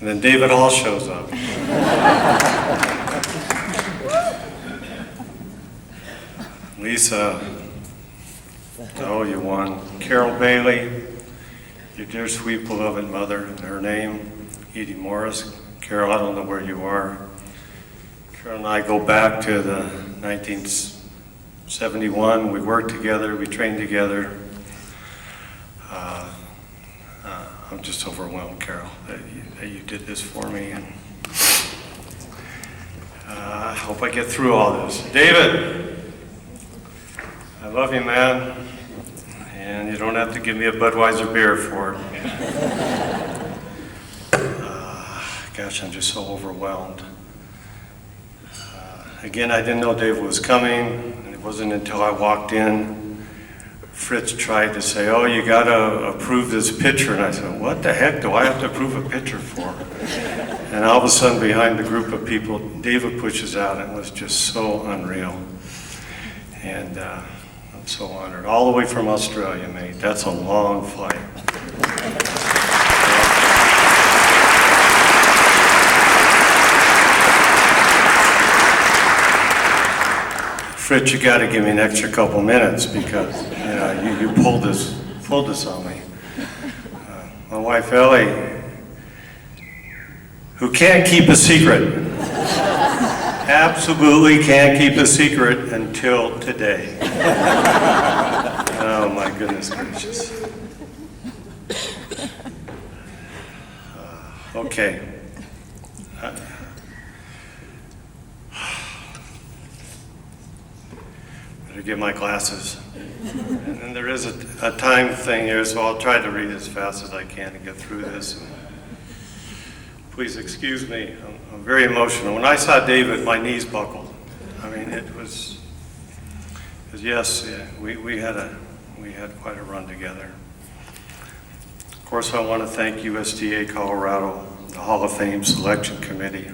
And then David Hall shows up. Lisa, oh, you won. Carol Bailey, your dear sweet beloved mother, and her name, Edie Morris. Carol, I don't know where you are. Carol and I go back to the 1971. We worked together, we trained together. I'm just overwhelmed, Carol, that you did this for me. And I hope I get through all this. David, I love you, man. And you don't have to give me a Budweiser beer for it. Gosh, I'm just so overwhelmed. Again, I didn't know David was coming, and it wasn't until I walked in, Fritz tried to say, oh, you gotta approve this picture, and I said, what the heck do I have to approve a picture for? And all of a sudden, behind the group of people, David pushes out, and it was just so unreal. And I'm so honored. All the way from Australia, mate. That's a long flight. Fritz, you got to give me an extra couple minutes because you pulled this on me. My wife Ellie, who can't keep a secret, absolutely can't keep a secret until today. Oh my goodness gracious. Okay. Better get my glasses. And then there is a time thing here, so I'll try to read as fast as I can to get through this. Please excuse me, I'm very emotional. When I saw David, my knees buckled. I mean, it was yes, we had quite a run together. Of course, I want to thank USDA Colorado, the Hall of Fame Selection Committee,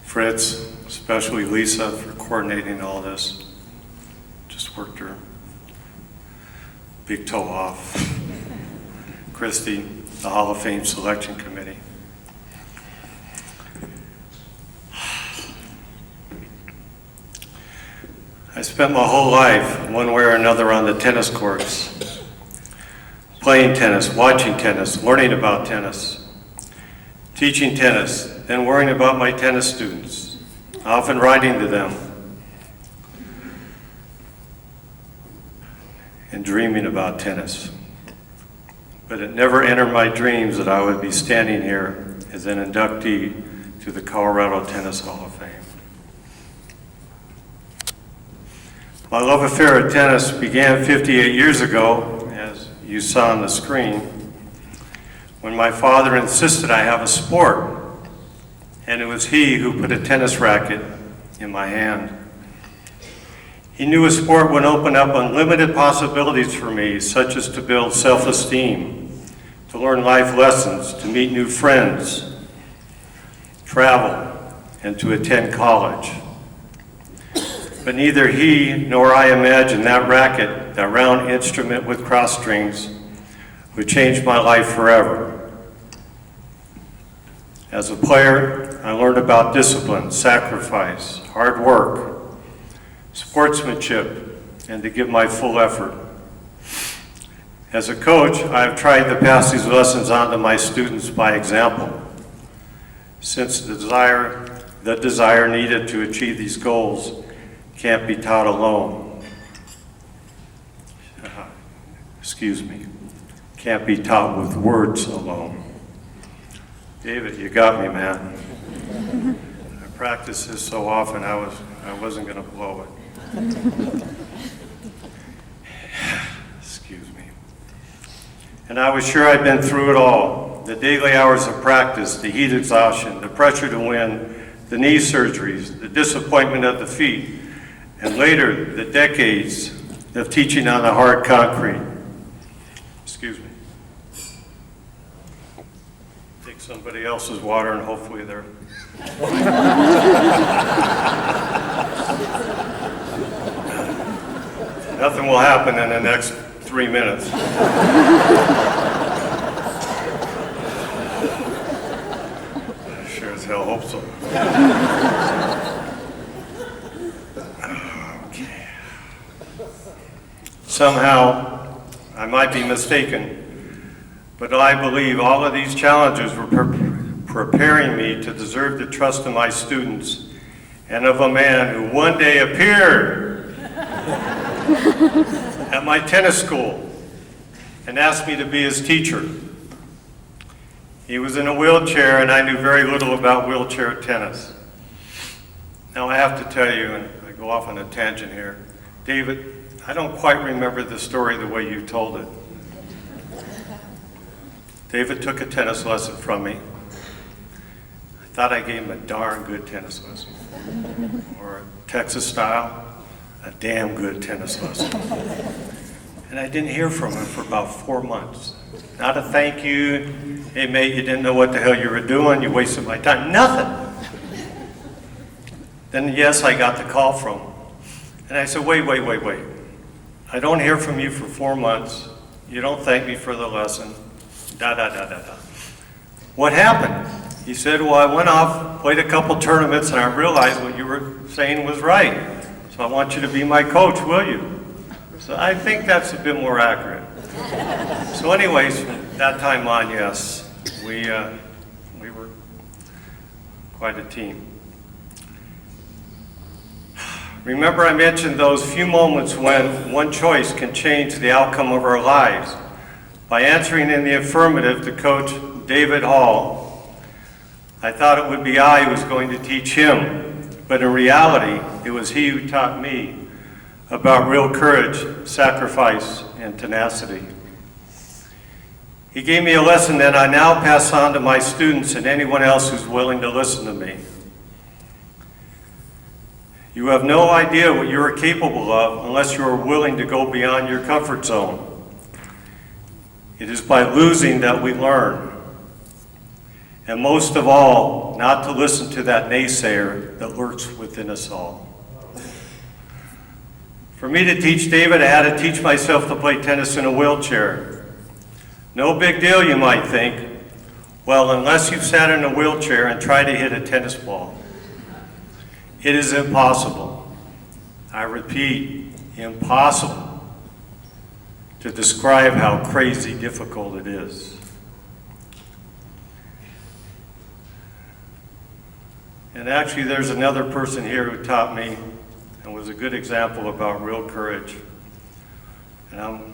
Fritz, especially Lisa for coordinating all this. Just worked her big toe off. Christy, the Hall of Fame Selection Committee. I spent my whole life, one way or another, on the tennis courts, playing tennis, watching tennis, learning about tennis, teaching tennis, then worrying about my tennis students, often writing to them, and dreaming about tennis. But it never entered my dreams that I would be standing here as an inductee to the Colorado Tennis Hall of Fame. My love affair at tennis began 58 years ago, as you saw on the screen, when my father insisted I have a sport, and it was he who put a tennis racket in my hand. He knew a sport would open up unlimited possibilities for me, such as to build self-esteem, to learn life lessons, to meet new friends, travel, and to attend college. But neither he nor I imagined that racket, that round instrument with cross strings, would change my life forever. As a player, I learned about discipline, sacrifice, hard work, sportsmanship, and to give my full effort. As a coach, I've tried to pass these lessons on to my students by example, since the desire needed to achieve these goals can't be taught alone. Can't be taught with words alone. David, you got me, man. I practiced this so often, I wasn't going to blow it. Excuse me. And I was sure I'd been through it all. The daily hours of practice, the heat exhaustion, the pressure to win, the knee surgeries, the disappointment of defeat, and later, the decades of teaching on the hard concrete. Excuse me. Take somebody else's water and hopefully they're... Nothing will happen in the next 3 minutes. I hope so. Okay. Somehow, I might be mistaken, but I believe all of these challenges were preparing me to deserve the trust of my students and of a man who one day appeared at my tennis school and asked me to be his teacher. He was in a wheelchair, and I knew very little about wheelchair tennis. Now I have to tell you, and I go off on a tangent here, David, I don't quite remember the story the way you told it. David took a tennis lesson from me. I thought I gave him a darn good tennis lesson. Or Texas style, a damn good tennis lesson. And I didn't hear from him for about 4 months. Not a thank you, hey mate, you didn't know what the hell you were doing, you wasted my time, nothing. Then yes, I got the call from him. And I said, wait. I don't hear from you for 4 months. You don't thank me for the lesson. What happened? He said, well, I went off, played a couple tournaments, and I realized what you were saying was right. So I want you to be my coach, will you? So I think that's a bit more accurate. So anyways, from that time on, yes, we were quite a team. Remember, I mentioned those few moments when one choice can change the outcome of our lives. By answering in the affirmative to Coach David Hall, I thought it would be I who was going to teach him, but in reality, it was he who taught me about real courage, sacrifice, and tenacity. He gave me a lesson that I now pass on to my students and anyone else who's willing to listen to me. You have no idea what you are capable of unless you are willing to go beyond your comfort zone. It is by losing that we learn. And most of all, not to listen to that naysayer that lurks within us all. For me to teach David, I had to teach myself to play tennis in a wheelchair. No big deal, you might think. Well, unless you've sat in a wheelchair and tried to hit a tennis ball. It is impossible. I repeat, impossible to describe how crazy difficult it is. And actually, there's another person here who taught me and was a good example about real courage. And I'm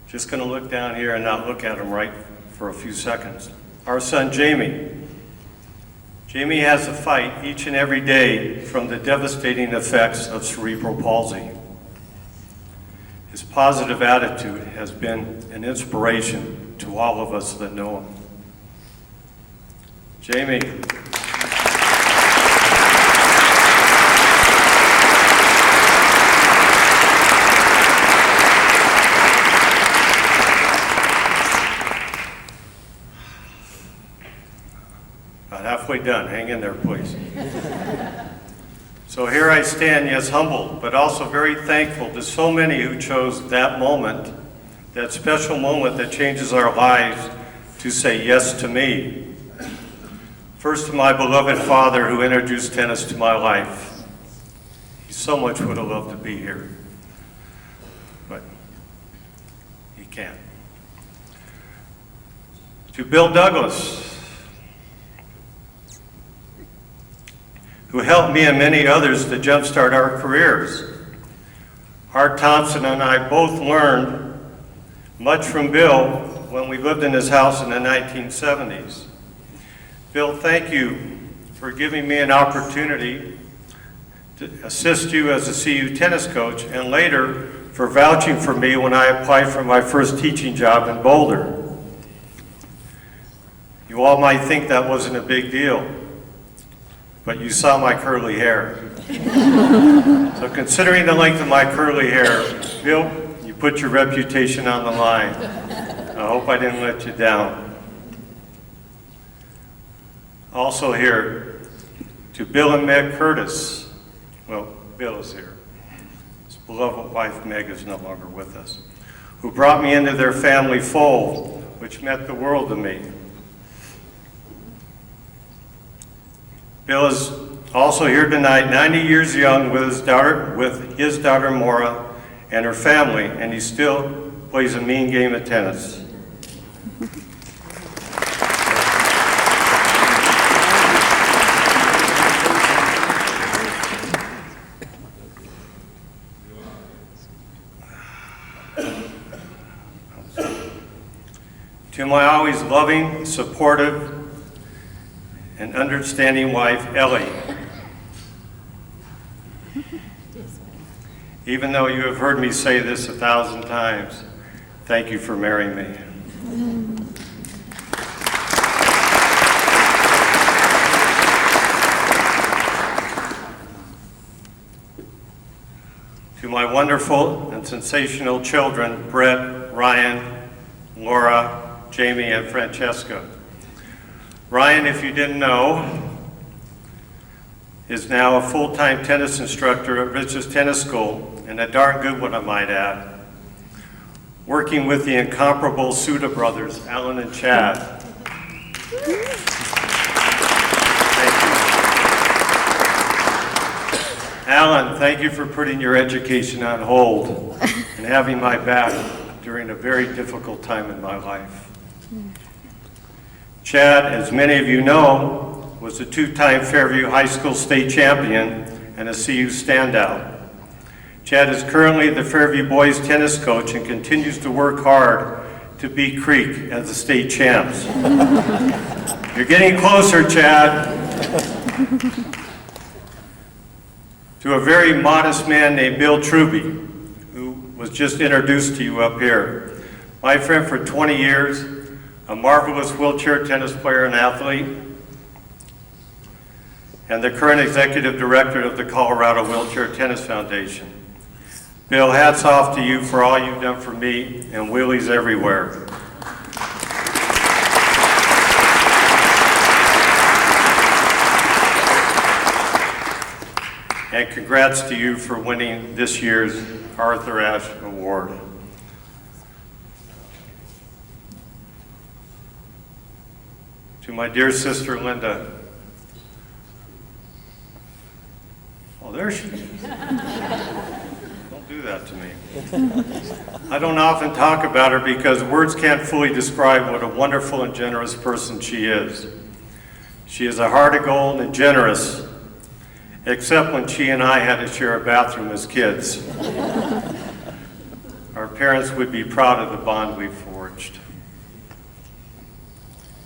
just going to look down here and not look at him right for a few seconds. Our son, Jamie. Jamie has to fight each and every day from the devastating effects of cerebral palsy. His positive attitude has been an inspiration to all of us that know him. Jamie. Halfway done, hang in there, please. So here I stand, yes, humbled, but also very thankful to so many who chose that moment, that special moment that changes our lives, to say yes to me. First to my beloved father who introduced tennis to my life. He so much would have loved to be here, but he can't. To Bill Douglas, who helped me and many others to jumpstart our careers. Art Thompson and I both learned much from Bill when we lived in his house in the 1970s. Bill, thank you for giving me an opportunity to assist you as a CU tennis coach, and later for vouching for me when I applied for my first teaching job in Boulder. You all might think that wasn't a big deal, but you saw my curly hair. So considering the length of my curly hair, Bill, you put your reputation on the line. I hope I didn't let you down. Also here, to Bill and Meg Curtis. Well, Bill is here. His beloved wife, Meg, is no longer with us, who brought me into their family fold, which meant the world to me. Bill is also here tonight, 90 years young, with his daughter Maura and her family, and he still plays a mean game of tennis. To my always loving, supportive, and understanding wife, Ellie. Even though you have heard me say this 1,000 times, thank you for marrying me. To my wonderful and sensational children, Brett, Ryan, Laura, Jamie, and Francesca. Ryan, if you didn't know, is now a full-time tennis instructor at Rich's Tennis School, and a darn good one, I might add, working with the incomparable Suda brothers, Alan and Chad. Thank you. Alan, thank you for putting your education on hold and having my back during a very difficult time in my life. Chad, as many of you know, was a two-time Fairview High School state champion and a CU standout. Chad is currently the Fairview boys tennis coach and continues to work hard to beat Creek as the state champs. You're getting closer, Chad. To a very modest man named Bill Truby, who was just introduced to you up here. My friend for 20 years, a marvelous wheelchair tennis player and athlete, and the current executive director of the Colorado Wheelchair Tennis Foundation. Bill, hats off to you for all you've done for me and wheelies everywhere. And congrats to you for winning this year's Arthur Ashe Award. To my dear sister, Linda. Oh, there she is. Don't do that to me. I don't often talk about her because words can't fully describe what a wonderful and generous person she is. She is a heart of gold and generous, except when she and I had to share a bathroom as kids. Our parents would be proud of the bond we forged.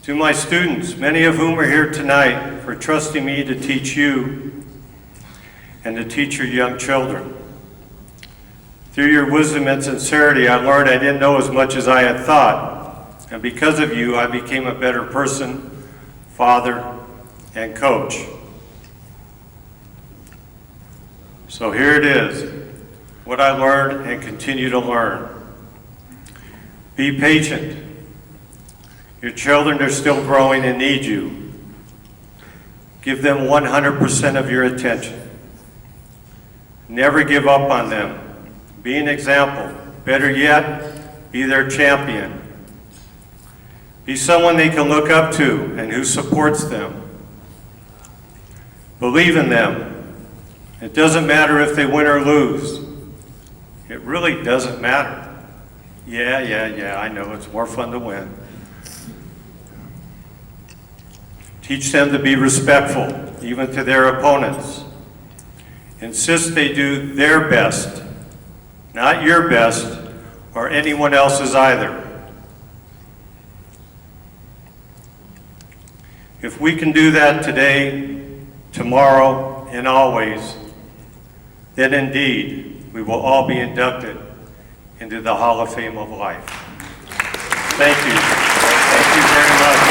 To my students, many of whom are here tonight, for trusting me to teach you and to teach your young children. Through your wisdom and sincerity, I learned I didn't know as much as I had thought. And because of you, I became a better person, father, and coach. So here it is, what I learned and continue to learn. Be patient. Your children are still growing and need you. Give them 100% of your attention. Never give up on them. Be an example. Better yet, be their champion. Be someone they can look up to and who supports them. Believe in them. It doesn't matter if they win or lose. It really doesn't matter. Yeah, I know, it's more fun to win. Teach them to be respectful, even to their opponents. Insist they do their best, not your best, or anyone else's either. If we can do that today, tomorrow, and always, then indeed, we will all be inducted into the Hall of Fame of Life. Thank you. Thank you very much.